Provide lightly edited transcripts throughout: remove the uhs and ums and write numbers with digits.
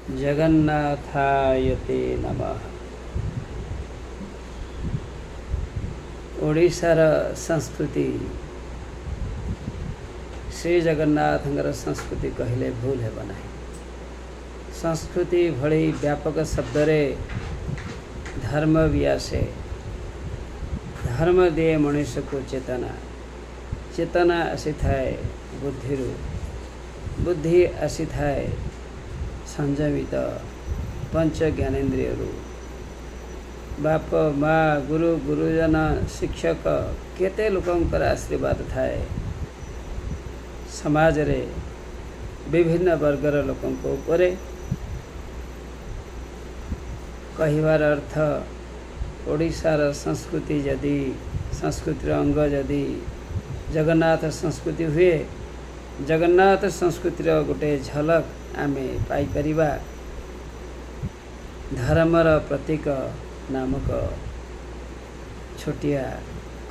जगन्नाथाय ते नमः। ओडिशार संस्कृति श्री जगन्नाथंकर संस्कृति कहले भूल हेब नहीं। संस्कृति भली व्यापक शब्द रे धर्म भी आसे। धर्म दे मनुष्य को चेतना, चेतना आसी थाए बुद्धि, बुद्धि आसी थाए संयमित पंच ज्ञानेन्द्रिय। बाप माँ गुरु गुरुजन शिक्षक केते लोकंकर आशीर्वाद थाए। समाज रे विभिन्न वर्गर लोकों उपरे कहिबार अर्थ ओडिशार संस्कृति जदि संस्कृतिर अंग जदि जगन्नाथ संस्कृति हुए, जगन्नाथ संस्कृतिर गोटे झलक आमे पाई परिबा। धर्मर प्रतीक नामक छोटिया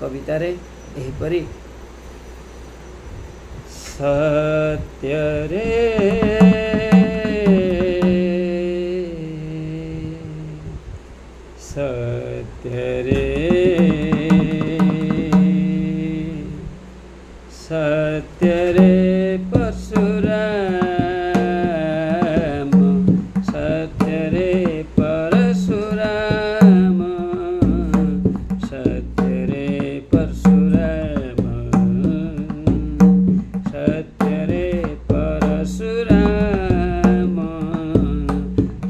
कविता रे एहिपरि सत्य रे सत्य रे सत्य रे परशुराम, सत्य रे परशुराम, सत्य रे परशुराम, सत्य रे परशुराम,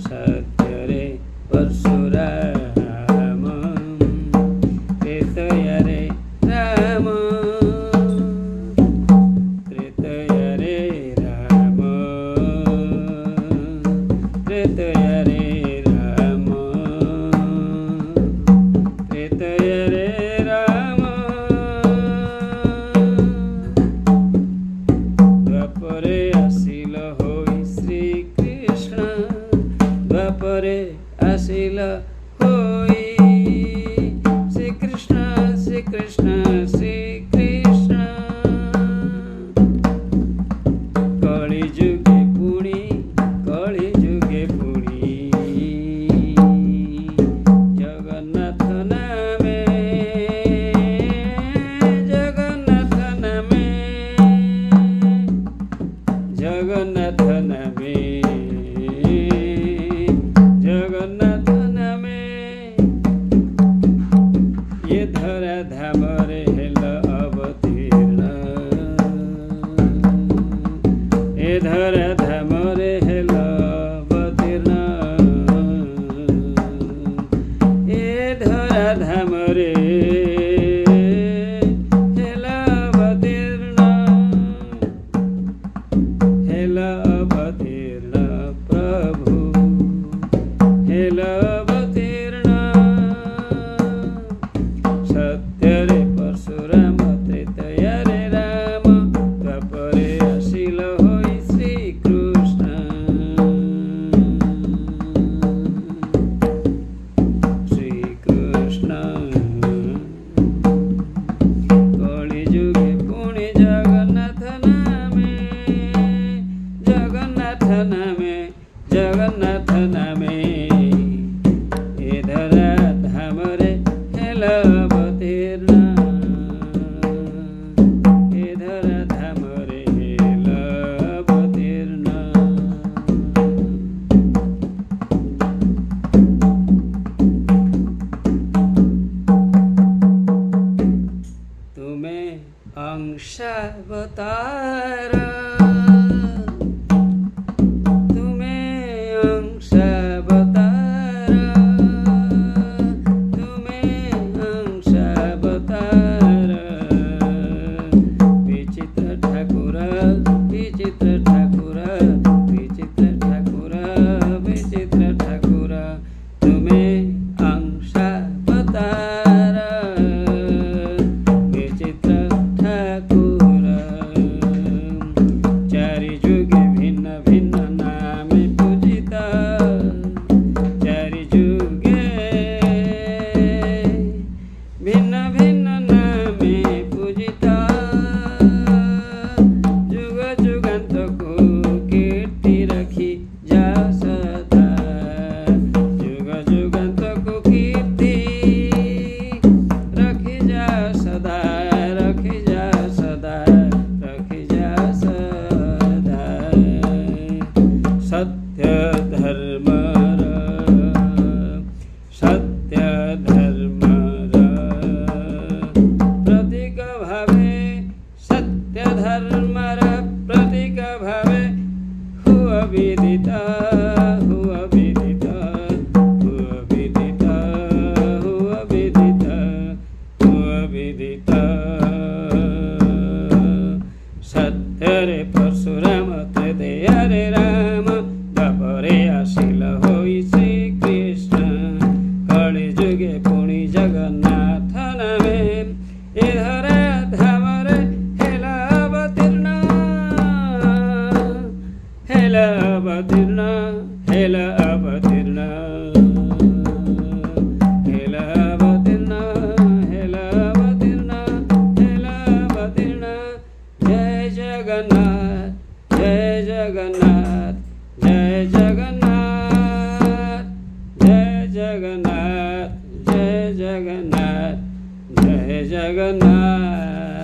सत्य रे परशुराम। त्रेतया रे राम, त्रेतया रे राम, त्रेतया रे राम, त्रेतया रे राम। द्वापरे आसिल होई श्री कृष्ण, द्वापरे आसिल होई श्री कृष्ण, श्री कृष्ण, श्री कृष्ण। कलि जुगे पुणी, कलि जुगे पुणी जगन्नाथ नामे, जगन्नाथ नामे, जगन्नाथ नामे, जगन्नाथ नामे। ये धरा धाम रे हेल अवतीर्ण, ये धरा धाम रे हेल अवतीर्ण, ये धरा धाम रे हेल अवतीर्ण, हेल अवतीर्ण प्रभु, हेल अवतीर्ण। सत्य रे परशुराम, त्रेतया रे राम, द्वापरे आसिल होई श्री कृष्ण। श्री कृष्ण कलि जुगे पुणी जगन्नाथ नामे, जगन्नाथ नामे, जगन्नाथ नामे। ए धरा धाम रे हेल अवतीर्ण, ए धरा धाम रे हेल अवतीर्ण। तुम्हें अंशावतार, तुम्हें अंशावतार, सत्य धर्मर सत्य धर्मर प्रतीक भावे सत्य धर्मर प्रतीक भावे हुआ विदिता हुआ विदिता हुआ विदिता हुआ विदिता हुआ विदिता सत्य रे परशुराम तृतीय रे राम द्वापरे आशिल होई श्री कृष्ण कलि जुगे पुणी जगन्नाथ नामे ए धरा धामरे हेला अवतीर्ण हेला अवतीर्ण हेला अवतीर्ण हेला अवतीर्ण हेला अवतीर्ण हेला अवतीर्ण जय जगन्नाथ जय जगन्नाथ जय जगन्नाथ जय जगन्नाथ जय जगन्नाथ जय जगन्नाथ।